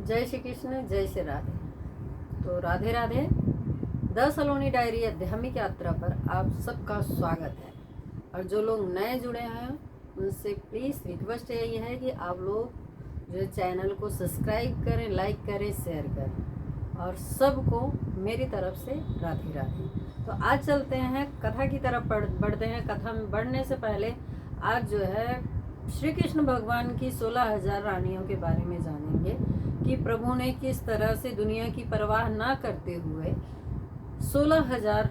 जय श्री कृष्ण, जय श्री राधे। तो Radhe Radhe. The Saloni diary आध्यात्मिक यात्रा पर आप सबका स्वागत है। और जो लोग नए जुड़े हैं उनसे प्लीज़ रिक्वेस्ट यही है कि आप लोग जो चैनल को सब्सक्राइब करें, लाइक करें, शेयर करें और सबको मेरी तरफ से राधे राधे। तो आज चलते हैं कथा की तरफ बढ़ते हैं। कथा में बढ़ने से पहले आज जो है श्री कृष्ण भगवान की 16,000 रानियों के बारे में जानेंगे कि प्रभु ने किस तरह से दुनिया की परवाह ना करते हुए 16,000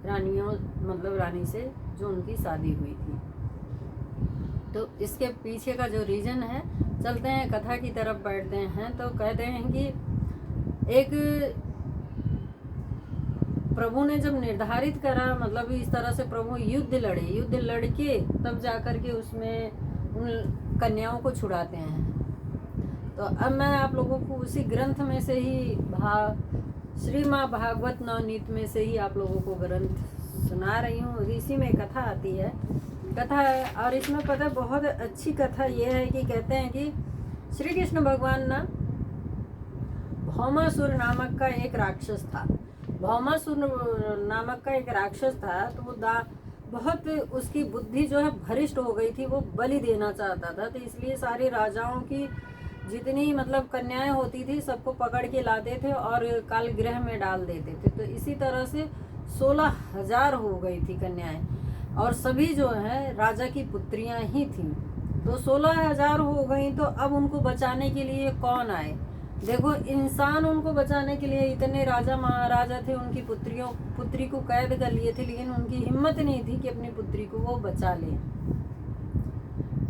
रानियों मतलब रानी से जो उनकी शादी हुई थी। तो इसके पीछे का जो रीज़न है, चलते हैं कथा की तरफ बढ़ते हैं। तो कहते हैं कि एक प्रभु ने जब निर्धारित करा, मतलब इस तरह से प्रभु युद्ध लड़के तब जाकर के उसमें उन कन्याओं को छुड़ाते हैं। तो अब मैं आप लोगों को उसी ग्रंथ में से ही श्री माँ भागवत नवनीत में से ही आप लोगों को ग्रंथ सुना रही हूँ। इसी में कथा आती है, कथा है। और इसमें पता बहुत अच्छी कथा ये है कि कहते हैं कि श्री कृष्ण भगवान ना भौमासुर नामक का एक राक्षस था। भौमासुर नामक का एक राक्षस था। तो वो बहुत उसकी बुद्धि जो है भ्रष्ट हो गई थी। वो बलि देना चाहता था। तो इसलिए सारे राजाओं की जितनी मतलब कन्याएं होती थी सबको पकड़ के लाते थे और काल गृह में डाल देते थे। तो इसी तरह से 16,000 हो गई थी कन्याएं और सभी जो है राजा की पुत्रियां ही थीं। तो 16,000 हो गई। तो अब उनको बचाने के लिए कौन आए? देखो, इंसान उनको बचाने के लिए, इतने राजा महाराजा थे, उनकी पुत्री को कैद कर लिए थे, लेकिन उनकी हिम्मत नहीं थी कि अपनी पुत्री को वो बचा ले।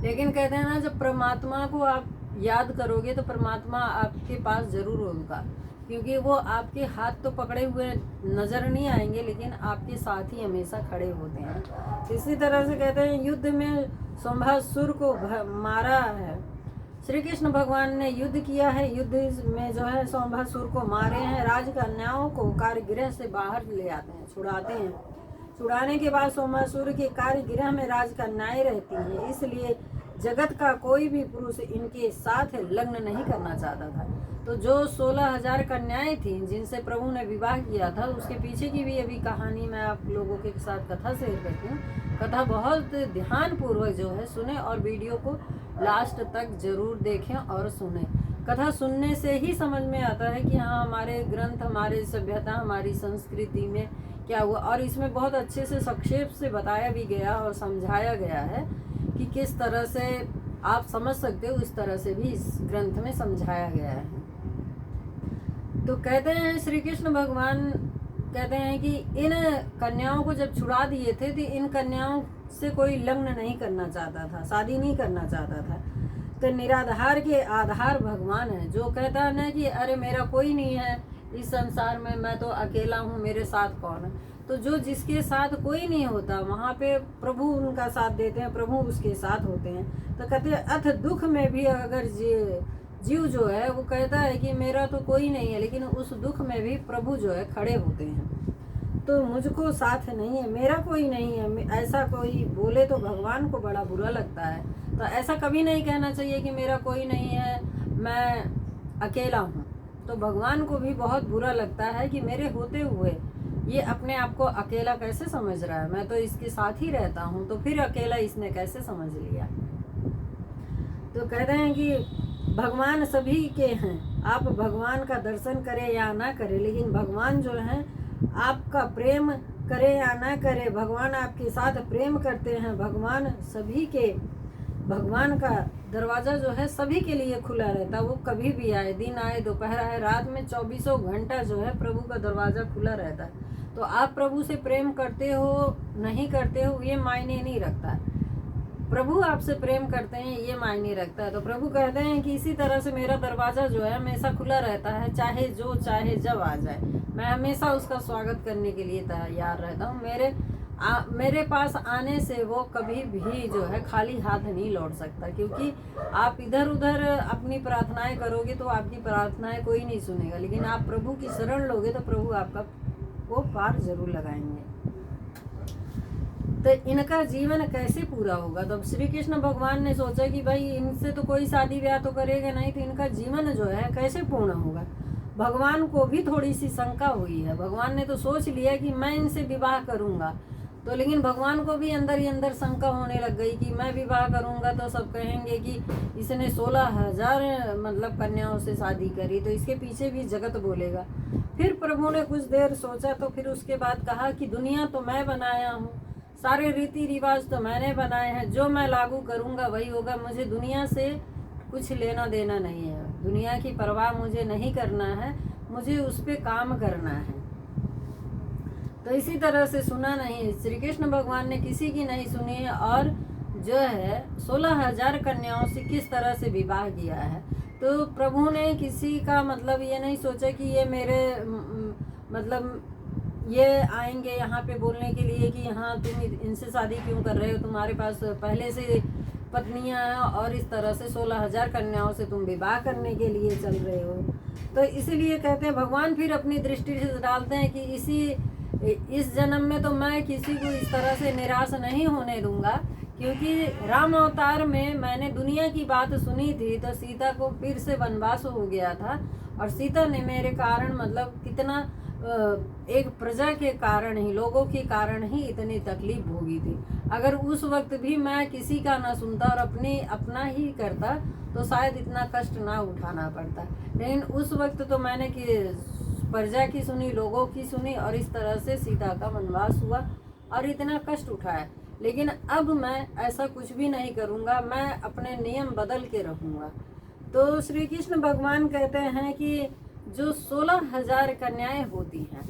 लेकिन कहते हैं ना, जब परमात्मा को आप याद करोगे तो परमात्मा आपके पास जरूर होगा, क्योंकि वो आपके हाथ तो पकड़े हुए नजर नहीं आएंगे, लेकिन आपके साथ ही हमेशा खड़े होते हैं। इसी तरह से कहते हैं युद्ध में शंभासुर को मारा है। श्री कृष्ण भगवान ने युद्ध किया है। युद्ध में जो है शंभासुर को मारे हैं। राजकन्याओं को कार्यगृह से बाहर ले आते हैं, छुड़ाते हैं। छुड़ाने के बाद शंभासुर के कार्यगृह में राजकन्याएं रहती हैं। इसलिए जगत का कोई भी पुरुष इनके साथ लग्न नहीं करना चाहता था। तो जो 16,000 कन्याएं थीं जिनसे प्रभु ने विवाह किया था, उसके पीछे की भी अभी कहानी मैं आप लोगों के साथ कथा शेयर करती हूँ। कथा बहुत ध्यान पूर्वक जो है सुने और वीडियो को लास्ट तक जरूर देखें और सुने। कथा सुनने से ही समझ में आता है कि हाँ, हमारे ग्रंथ, हमारी सभ्यता, हमारी संस्कृति में क्या हुआ। और इसमें बहुत अच्छे से संक्षेप से बताया भी गया और समझाया गया है कि किस तरह से आप समझ सकते हो, उस तरह से भी इस ग्रंथ में समझाया गया है। तो कहते हैं श्री कृष्ण भगवान कहते हैं कि इन कन्याओं को जब छुड़ा दिए थे तो इन कन्याओं से कोई लग्न नहीं करना चाहता था, शादी नहीं करना चाहता था। तो निराधार के आधार भगवान है, जो कहता है ना कि अरे मेरा कोई नहीं है इस संसार में, मैं तो अकेला हूँ, मेरे साथ कौन है। तो जो जिसके साथ कोई नहीं होता वहाँ पे प्रभु उनका साथ देते हैं, प्रभु उसके साथ होते हैं। तो कहते हैं अथ दुख में भी अगर जीव जो है वो कहता है कि मेरा तो कोई नहीं है, लेकिन उस दुख में भी प्रभु जो है खड़े होते हैं। तो मुझको साथ नहीं है, मेरा कोई नहीं है, ऐसा कोई बोले तो भगवान को बड़ा बुरा लगता है। तो ऐसा कभी नहीं कहना चाहिए कि मेरा कोई नहीं है, मैं अकेला हूँ। तो भगवान को भी बहुत बुरा लगता है कि मेरे होते हुए ये अपने आप को अकेला कैसे समझ रहा है। मैं तो इसके साथ ही रहता हूँ, तो फिर अकेला इसने कैसे समझ लिया। तो कहते हैं कि भगवान सभी के हैं, आप भगवान का दर्शन करें या ना करें, लेकिन भगवान जो है आपका प्रेम करे या ना करे, भगवान आपके साथ प्रेम करते हैं। भगवान सभी के, भगवान का दरवाज़ा जो है सभी के लिए खुला रहता है। वो कभी भी आए, दिन आए, दोपहर आए, रात में 24 घंटा जो है प्रभु का दरवाज़ा खुला रहता है। तो आप प्रभु से प्रेम करते हो नहीं करते हो ये मायने नहीं रखता। प्रभु आपसे प्रेम करते हैं ये मायने रखता है। तो प्रभु कहते हैं कि इसी तरह से मेरा दरवाज़ा जो है हमेशा खुला रहता है, चाहे जो चाहे जब आ जाए, मैं हमेशा उसका स्वागत करने के लिए तैयार रहता हूँ। मेरे पास आने से वो कभी भी जो है खाली हाथ नहीं लौट सकता, क्योंकि आप इधर उधर अपनी प्रार्थनाएं करोगे तो आपकी प्रार्थनाएं कोई नहीं सुनेगा, लेकिन आप प्रभु की शरण लोगे तो प्रभु आपका वो पार जरूर लगाएंगे। तो इनका जीवन कैसे पूरा होगा। तो अब श्री कृष्ण भगवान ने सोचा कि भाई इनसे तो कोई शादी ब्याह तो करेगा नहीं, तो इनका जीवन जो है कैसे पूर्ण होगा। भगवान को भी थोड़ी सी शंका हुई है। भगवान ने तो सोच लिया कि मैं इनसे विवाह करूंगा, तो लेकिन भगवान को भी अंदर ही अंदर शंका होने लग गई कि मैं विवाह करूंगा तो सब कहेंगे कि इसने 16,000 मतलब कन्याओं से शादी करी, तो इसके पीछे भी जगत बोलेगा। फिर प्रभु ने कुछ देर सोचा, तो फिर उसके बाद कहा कि दुनिया तो मैं बनाया हूँ, सारे रीति रिवाज तो मैंने बनाए हैं, जो मैं लागू करूंगा वही होगा। मुझे दुनिया से कुछ लेना देना नहीं है, दुनिया की परवाह मुझे नहीं करना है, मुझे उस पर काम करना है। तो इसी तरह से सुना नहीं, श्री कृष्ण भगवान ने किसी की नहीं सुनी है, और जो है 16,000 कन्याओं से किस तरह से विवाह किया है। तो प्रभु ने किसी का मतलब ये नहीं सोचा कि ये मेरे मतलब ये आएंगे यहाँ पे बोलने के लिए कि हाँ तुम इनसे शादी क्यों कर रहे हो, तुम्हारे पास पहले से पत्नियां हैं और इस तरह से 16,000 कन्याओं से तुम विवाह करने के लिए चल रहे हो। तो इसीलिए कहते हैं भगवान फिर अपनी दृष्टि से डालते हैं कि इस जन्म में तो मैं किसी को इस तरह से निराश नहीं होने दूंगा, क्योंकि राम अवतार में मैंने दुनिया की बात सुनी थी, तो सीता को फिर से वनवास हो गया था, और सीता ने मेरे कारण मतलब कितना एक प्रजा के कारण ही, लोगों के कारण ही इतनी तकलीफ भोगी थी। अगर उस वक्त भी मैं किसी का ना सुनता और अपना ही करता तो शायद इतना कष्ट ना उठाना पड़ता, लेकिन उस वक्त तो मैंने कि प्रजा की सुनी, लोगों की सुनी, और इस तरह से सीता का वनवास हुआ और इतना कष्ट उठाया। लेकिन अब मैं ऐसा कुछ भी नहीं करूँगा, मैं अपने नियम बदल के रहूँगा। तो श्री कृष्ण भगवान कहते हैं कि जो 16,000 कन्याएं होती हैं,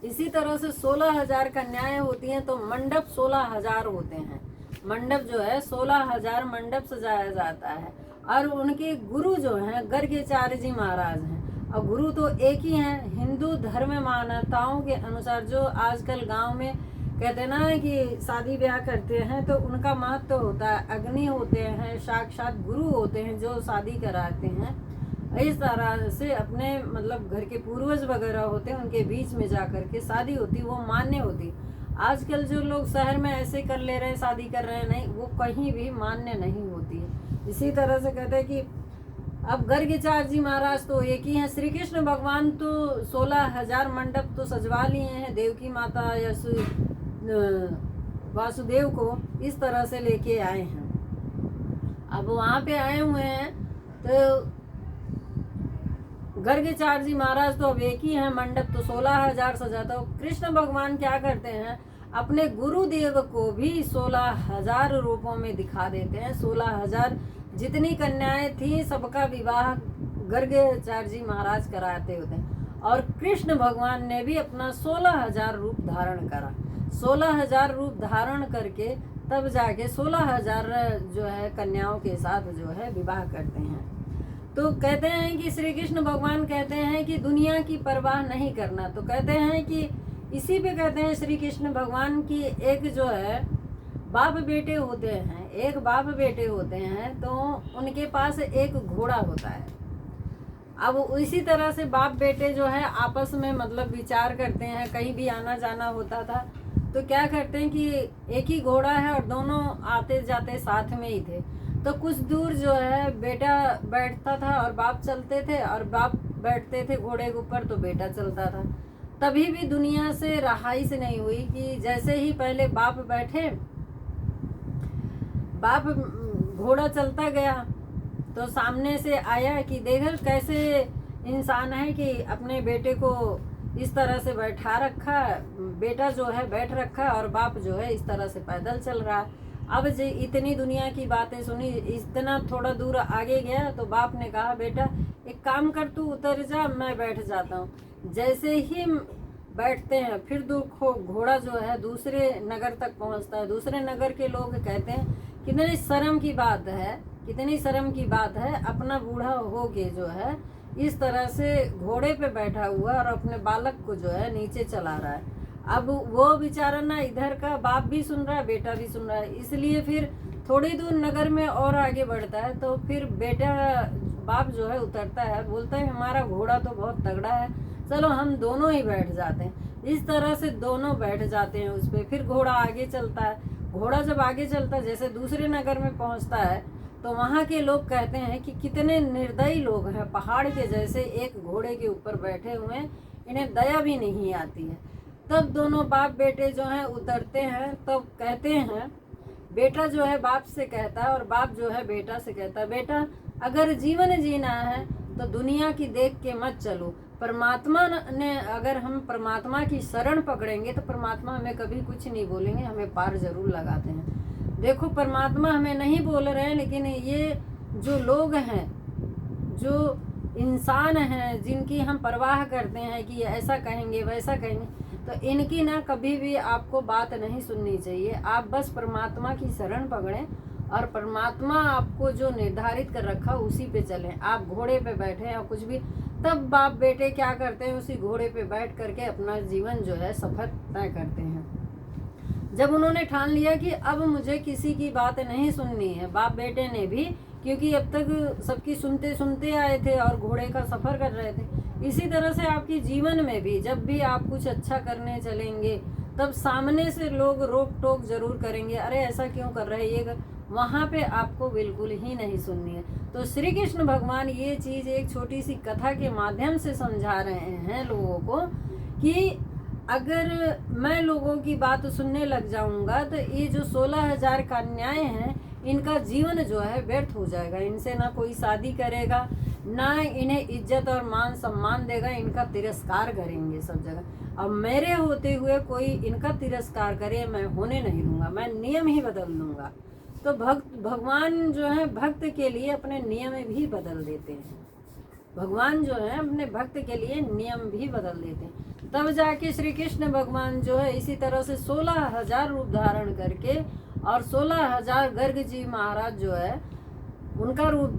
इसी तरह से 16,000 कन्याएं होती हैं, तो मंडप 16,000 होते हैं। मंडप जो है 16,000 मंडप सजाया जाता है, और उनके गुरु जो हैं गर्गाचार्य जी महाराज हैं। और गुरु तो एक ही हैं। हिंदू धर्म मान्यताओं के अनुसार जो आजकल गांव में कहते हैं ना कि शादी ब्याह करते हैं, तो उनका महत्व होता है, अग्नि होते हैं, साक्षात गुरु होते हैं जो शादी कराते हैं। इस तरह से अपने मतलब घर के पूर्वज वगैरह होते हैं, उनके बीच में जा कर के शादी होती, वो मान्य होती। आजकल जो लोग शहर में ऐसे कर ले रहे हैं, शादी कर रहे हैं, नहीं, वो कहीं भी मान्य नहीं होती है। इसी तरह से कहते हैं कि अब गर्गाचार्य जी महाराज तो एक ही हैं। श्री कृष्ण भगवान तो 16,000 मंडप तो सजवा लिए हैं, देवकी माता या वासुदेव को इस तरह से लेके आए हैं। अब वहाँ पे आए हुए हैं, तो गर्गाचार्य जी महाराज तो अब एक ही हैं, मंडप तो 16,000 सजाता हो। कृष्ण भगवान क्या करते हैं, अपने गुरुदेव को भी 16,000 रूपों में दिखा देते हैं। 16,000 जितनी कन्याएं थी सबका विवाह गर्गाचार्य जी महाराज कराते होते हैं, और कृष्ण भगवान ने भी अपना 16,000 रूप धारण करा। 16,000 रूप धारण करके तब जाके 16,000 जो है कन्याओं के साथ जो है विवाह करते हैं। तो कहते हैं कि श्री कृष्ण भगवान कहते हैं कि दुनिया की परवाह नहीं करना। तो कहते हैं कि इसी पे कहते हैं श्री कृष्ण भगवान की एक जो है बाप बेटे होते हैं, एक बाप बेटे होते हैं, तो उनके पास एक घोड़ा होता है। अब इसी तरह से बाप बेटे जो है आपस में मतलब विचार करते हैं, कहीं भी आना जाना होता था तो क्या करते हैं कि एक ही घोड़ा है और दोनों आते जाते साथ में ही थे। तो कुछ दूर जो है बेटा बैठता था और बाप चलते थे, और बाप बैठते थे घोड़े के ऊपर तो बेटा चलता था। तभी भी दुनिया से रहाई से नहीं हुई कि जैसे ही पहले बाप बैठे, बाप घोड़ा चलता गया तो सामने से आया कि देखल कैसे इंसान है कि अपने बेटे को इस तरह से बैठा रखा, बेटा जो है बैठ रखा और बाप जो है इस तरह से पैदल चल रहा है। अब जो इतनी दुनिया की बातें सुनी, इतना थोड़ा दूर आगे गया तो बाप ने कहा बेटा एक काम कर, तू उतर जा, मैं बैठ जाता हूँ। जैसे ही बैठते हैं फिर घोड़ा जो है दूसरे नगर तक पहुँचता है। दूसरे नगर के लोग कहते हैं कितनी शर्म की बात है, कितनी शर्म की बात है, अपना बूढ़ा हो के जो है इस तरह से घोड़े पे बैठा हुआ और अपने बालक को जो है नीचे चला रहा है। अब वो बेचारा ना इधर का बाप भी सुन रहा है, बेटा भी सुन रहा है, इसलिए फिर थोड़ी दूर नगर में और आगे बढ़ता है तो फिर बेटा बाप जो है उतरता है, बोलता है हमारा घोड़ा तो बहुत तगड़ा है, चलो हम दोनों ही बैठ जाते हैं। इस तरह से दोनों बैठ जाते हैं उस पर। फिर घोड़ा आगे चलता है। घोड़ा जब आगे चलता है, जैसे दूसरे नगर में पहुंचता है, तो वहाँ के लोग कहते हैं कि कितने निर्दयी लोग हैं, पहाड़ के जैसे एक घोड़े के ऊपर बैठे हुए हैं, इन्हें दया भी नहीं आती है। तब दोनों बाप बेटे जो हैं उतरते हैं। तब कहते हैं, बेटा जो है बाप से कहता है और बाप जो है बेटा से कहता है, बेटा अगर जीवन जीना है तो दुनिया की देख के मत चलो। परमात्मा ने, अगर हम परमात्मा की शरण पकड़ेंगे तो परमात्मा हमें कभी कुछ नहीं बोलेंगे, हमें पार जरूर लगाते हैं। देखो परमात्मा हमें नहीं बोल रहे हैं, लेकिन ये जो लोग हैं, जो इंसान हैं, जिनकी हम परवाह करते हैं कि ऐसा कहेंगे वैसा कहेंगे, तो इनकी ना कभी भी आपको बात नहीं सुननी चाहिए। आप बस परमात्मा की शरण पकड़ें और परमात्मा आपको जो निर्धारित कर रखा उसी पे चलें। आप घोड़े पे बैठे या कुछ भी, तब बाप बेटे क्या करते हैं, उसी घोड़े पे बैठ करके अपना जीवन जो है सफर तय करते हैं। जब उन्होंने ठान लिया कि अब मुझे किसी की बात नहीं सुननी है, बाप बेटे ने भी, क्योंकि अब तक सबकी सुनते सुनते आए थे और घोड़े का सफर कर रहे थे। इसी तरह से आपके जीवन में भी जब भी आप कुछ अच्छा करने चलेंगे, तब सामने से लोग रोक टोक जरूर करेंगे, अरे ऐसा क्यों कर रहे हैं, ये वहाँ पे आपको बिल्कुल ही नहीं सुननी है। तो श्री कृष्ण भगवान ये चीज़ एक छोटी सी कथा के माध्यम से समझा रहे हैं लोगों को कि अगर मैं लोगों की बात सुनने लग जाऊंगा तो ये जो 16,000 कन्याएं हैं, इनका जीवन जो है व्यर्थ हो जाएगा। इनसे ना कोई शादी करेगा, ना इन्हें इज्जत और मान सम्मान देगा, इनका तिरस्कार करेंगे सब जगह। अब मेरे होते हुए कोई इनका तिरस्कार करे, मैं होने नहीं दूंगा, मैं नियम ही बदल दूंगा। तो भगवान जो है भक्त के लिए अपने नियम भी बदल देते हैं। भगवान जो है अपने भक्त के लिए नियम भी बदल देते हैं। तब जाके श्री कृष्ण भगवान जो है इसी तरह से 16,000 रूप धारण करके, और 16,000 गर्ग जी महाराज जो है उनका रूप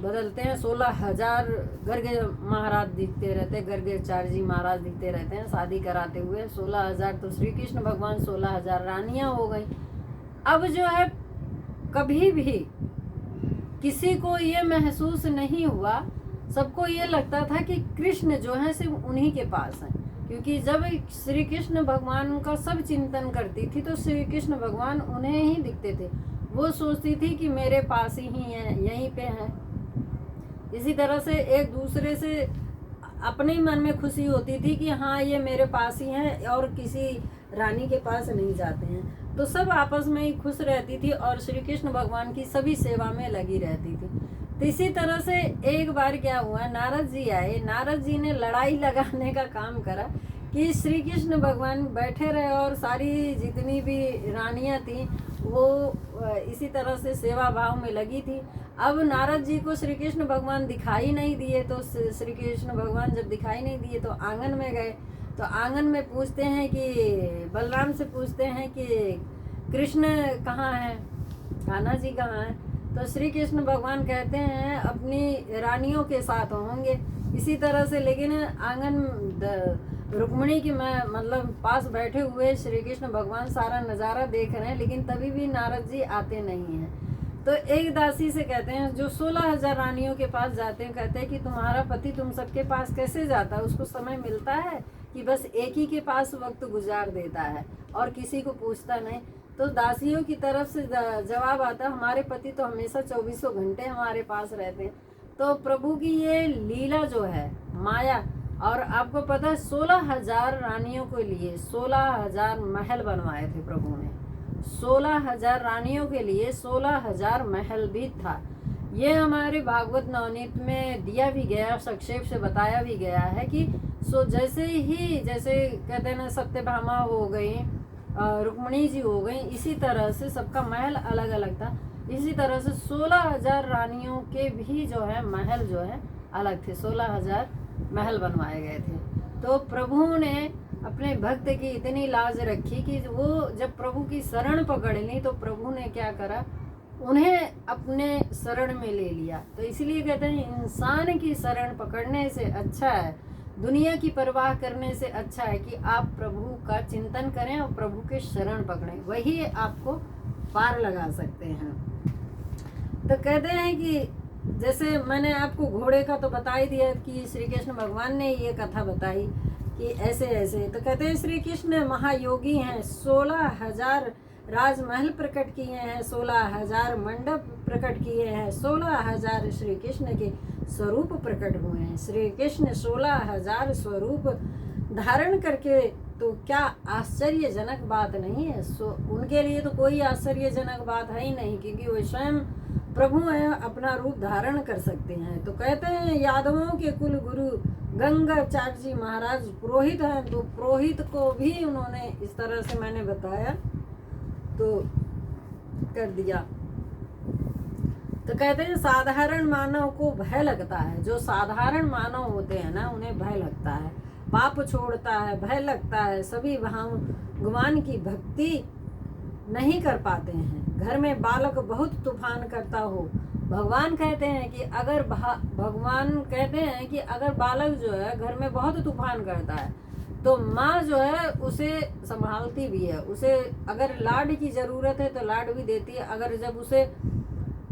बदलते हैं। 16,000 गर्ग महाराज दिखते रहते, गर्गाचार्य जी महाराज दिखते रहते हैं शादी कराते हुए। 16,000 तो श्री कृष्ण भगवान, 16,000 रानियां हो गई। अब जो है कभी भी किसी को ये महसूस नहीं हुआ, सबको ये लगता था कि कृष्ण जो है सिर्फ उन्हीं के पास है, क्योंकि जब श्री कृष्ण भगवान का सब चिंतन करती थी तो श्री कृष्ण भगवान उन्हें ही दिखते थे। वो सोचती थी कि मेरे पास ही है, यहीं पे हैं। इसी तरह से एक दूसरे से अपने ही मन में खुशी होती थी कि हाँ ये मेरे पास ही हैं और किसी रानी के पास नहीं जाते हैं। तो सब आपस में ही खुश रहती थी और श्री कृष्ण भगवान की सभी सेवा में लगी रहती थी। तो इसी तरह से एक बार क्या हुआ, नारद जी आए। नारद जी ने लड़ाई लगाने का काम करा कि श्री कृष्ण भगवान बैठे रहे और सारी जितनी भी रानियां थी वो इसी तरह से सेवा भाव में लगी थी। अब नारद जी को श्री कृष्ण भगवान दिखाई नहीं दिए, तो श्री कृष्ण भगवान जब दिखाई नहीं दिए तो आंगन में गए। तो आंगन में पूछते हैं कि बलराम से पूछते हैं कि कृष्ण कहाँ हैं, कान्हा जी कहाँ हैं। तो श्री कृष्ण भगवान कहते हैं अपनी रानियों के साथ होंगे। इसी तरह से लेकिन आंगन रुक्मिणी की मतलब पास बैठे हुए श्री कृष्ण भगवान सारा नज़ारा देख रहे हैं, लेकिन तभी भी नारद जी आते नहीं हैं। तो एक दासी से कहते हैं जो 16,000 रानियों के पास जाते हैं, कहते हैं कि तुम्हारा पति तुम सबके पास कैसे जाता है, उसको समय मिलता है कि बस एक ही के पास वक्त गुजार देता है और किसी को पूछता नहीं। तो दासियों की तरफ से जवाब आता, हमारे पति तो हमेशा 24 घंटे हमारे पास रहते हैं। तो प्रभु की ये लीला जो है माया, और आपको पता है 16,000 रानियों के लिए 16,000 महल बनवाए थे प्रभु ने। 16,000 रानियों के लिए 16,000 महल भी था। ये हमारे भागवत नवनीत में दिया भी गया, संक्षेप से बताया भी गया है कि जैसे कहते हैं ना, सत्यभामा हो गई, रुक्मिणी जी हो गई, इसी तरह से सबका महल अलग अलग था। इसी तरह से 16,000 रानियों के भी जो है महल जो है अलग थे, 16,000 महल बनवाए गए थे। तो प्रभु ने अपने भक्त की इतनी लाज रखी कि वो जब प्रभु की शरण पकड़ ली तो प्रभु ने क्या करा, उन्हें अपने शरण में ले लिया। तो इसलिए कहते हैं इंसान की शरण पकड़ने से अच्छा है, दुनिया की परवाह करने से अच्छा है कि आप प्रभु का चिंतन करें और प्रभु के शरण पकड़ें, वही आपको पार लगा सकते हैं। तो कहते हैं कि जैसे मैंने आपको घोड़े का तो बता ही दिया कि श्री कृष्ण भगवान ने ये कथा बताई कि ऐसे ऐसे। तो कहते हैं श्री कृष्ण महायोगी हैं, 16,000 राजमहल प्रकट किए हैं, 16,000 मंडप प्रकट किए हैं, 16,000 श्री कृष्ण के स्वरूप प्रकट हुए हैं। श्री कृष्ण 16,000 स्वरूप धारण करके, तो क्या आश्चर्यजनक बात नहीं है? उनके लिए तो कोई आश्चर्यजनक बात है ही नहीं, क्योंकि वो स्वयं प्रभु हैं, अपना रूप धारण कर सकते हैं। तो कहते हैं यादवों के कुल गुरु गंगाचार्य जी महाराज पुरोहित हैं, तो पुरोहित को भी उन्होंने इस तरह से मैंने बताया तो कर दिया। तो कहते हैं साधारण मानव को भय लगता है, जो साधारण मानव होते हैं ना उन्हें भय लगता है, पाप छोड़ता है, भय लगता है, सभी भगवान की भक्ति नहीं कर पाते हैं। घर में बालक बहुत तूफान करता हो, भगवान कहते हैं कि अगर भगवान कहते हैं कि अगर बालक जो है घर में बहुत तूफान करता है तो माँ जो है उसे संभालती भी है, उसे अगर लाड की ज़रूरत है तो लाड भी देती है, अगर जब उसे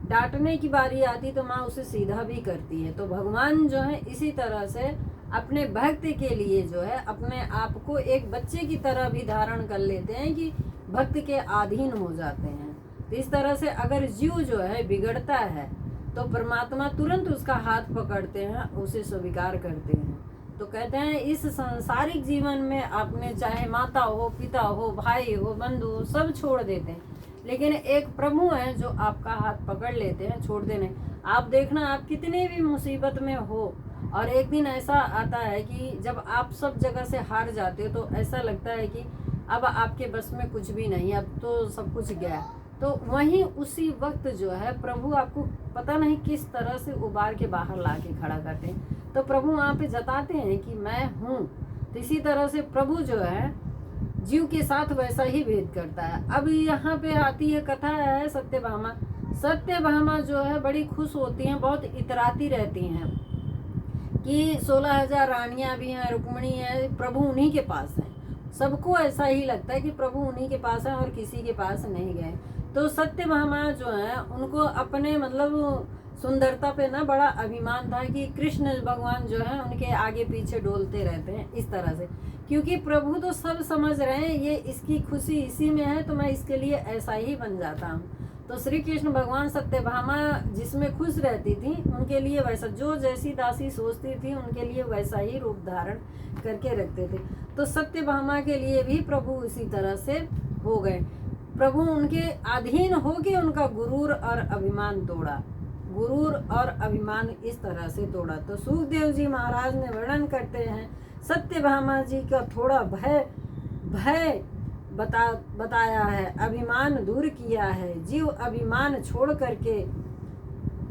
डांटने की बारी आती तो माँ उसे सीधा भी करती है। तो भगवान जो है इसी तरह से अपने भक्त के लिए जो है अपने आप को एक बच्चे की तरह भी धारण कर लेते हैं कि भक्त के अधीन हो जाते हैं। तो इस तरह से अगर जीव जो है बिगड़ता है तो परमात्मा तुरंत उसका हाथ पकड़ते हैं, उसे स्वीकार करते हैं। तो कहते हैं इस सांसारिक जीवन में आपने चाहे माता हो, पिता हो, भाई हो, बंधु हो, सब छोड़ देते हैं, लेकिन एक प्रभु है जो आपका हाथ पकड़ लेते हैं, छोड़ते नहीं। आप देखना, आप कितनी भी मुसीबत में हो और एक दिन ऐसा आता है कि जब आप सब जगह से हार जाते हो तो ऐसा लगता है कि अब आपके बस में कुछ भी नहीं, अब तो सब कुछ गया। तो वहीं उसी वक्त जो है प्रभु आपको पता नहीं किस तरह से उबार के बाहर ला के खड़ा करते हैं। तो प्रभु वहाँ पे जताते हैं कि मैं हूँ। तो इसी तरह से प्रभु जो है जीव के साथ वैसा ही भेद करता है। अब यहाँ पे आती है कथा है सत्यभामा। सत्यभामा जो है बड़ी खुश होती हैं, बहुत इतराती रहती हैं कि 16,000 रानियाँ भी हैं, रुक्मिणी है, प्रभु उन्हीं के पास हैं। सबको ऐसा ही लगता है कि प्रभु उन्हीं के पास है और किसी के पास नहीं गए। तो सत्यभामा जो है उनको अपने मतलब सुंदरता पे ना बड़ा अभिमान था कि कृष्ण भगवान जो है उनके आगे पीछे डोलते रहते हैं इस तरह से, क्योंकि प्रभु तो सब समझ रहे हैं ये इसकी खुशी इसी में है, तो मैं इसके लिए ऐसा ही बन जाता हूँ। तो श्री कृष्ण भगवान सत्यभामा जिसमें खुश रहती थी उनके लिए वैसा, जो जैसी दासी सोचती थी उनके लिए वैसा ही रूप धारण करके रखते थे। तो सत्यभामा के लिए भी प्रभु इसी तरह से हो गए। प्रभु उनके अधीन होके उनका गुरूर और अभिमान तोड़ा, गुरूर और अभिमान इस तरह से तोड़ा। तो सुखदेव जी महाराज ने वर्णन करते हैं सत्यभामा जी का थोड़ा भय बताया है, अभिमान दूर किया है। जीव अभिमान छोड़ करके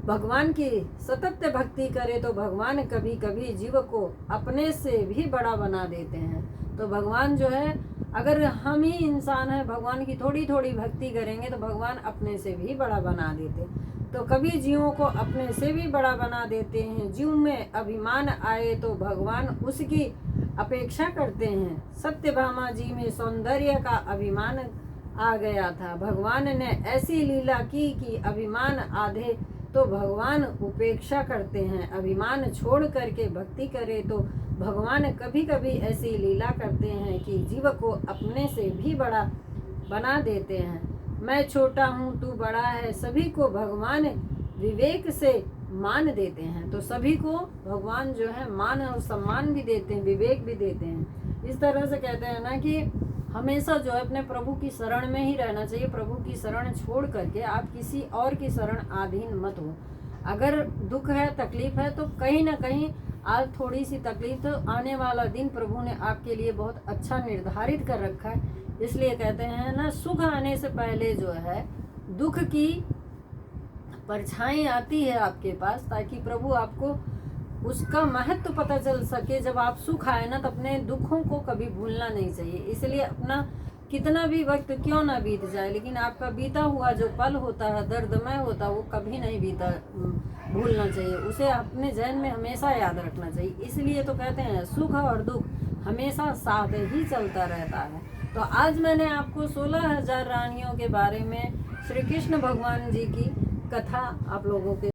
भगवान की सतत भक्ति करे तो भगवान कभी कभी जीव को अपने से भी बड़ा बना देते हैं। तो भगवान जो है, अगर हम ही इंसान हैं, भगवान की थोड़ी थोड़ी भक्ति करेंगे तो भगवान अपने से भी बड़ा बना देते। तो कभी जीवों को अपने से भी बड़ा बना देते हैं। जीव में अभिमान आए तो भगवान उसकी अपेक्षा करते हैं। सत्यभामा जी में सौंदर्य का अभिमान आ गया था। भगवान ने ऐसी लीला की कि अभिमान आधे तो भगवान उपेक्षा करते हैं। अभिमान छोड़ करके भक्ति करे तो भगवान कभी कभी ऐसी लीला करते हैं कि जीव को अपने से भी बड़ा बना देते हैं। मैं छोटा हूँ तू बड़ा है, सभी को भगवान विवेक से मान देते हैं। तो सभी को भगवान जो है मान और सम्मान भी देते हैं, विवेक भी देते हैं। इस तरह से कहते हैं ना कि हमेशा जो है अपने प्रभु की शरण में ही रहना चाहिए। प्रभु की शरण छोड़ करके आप किसी और की शरण अधीन मत हो। अगर दुख है, तकलीफ है, तो कहीं ना कहीं आज थोड़ी सी तकलीफ, तो आने वाला दिन प्रभु ने आपके लिए बहुत अच्छा निर्धारित कर रखा है। इसलिए कहते हैं ना, सुख आने से पहले जो है दुख की परछाई आती है आपके पास, ताकि प्रभु आपको उसका महत्व पता चल सके। जब आप सुख आए ना तो अपने दुखों को कभी भूलना नहीं चाहिए। इसलिए अपना कितना भी वक्त क्यों ना बीत जाए, लेकिन आपका बीता हुआ जो पल होता है, दर्दमय होता है, वो कभी नहीं भूलना चाहिए। उसे अपने जहन में हमेशा याद रखना चाहिए। इसलिए तो कहते हैं सुख और दुख हमेशा साथ ही चलता रहता है। तो आज मैंने आपको 16,000 रानियों के बारे में श्री कृष्ण भगवान जी की कथा आप लोगों के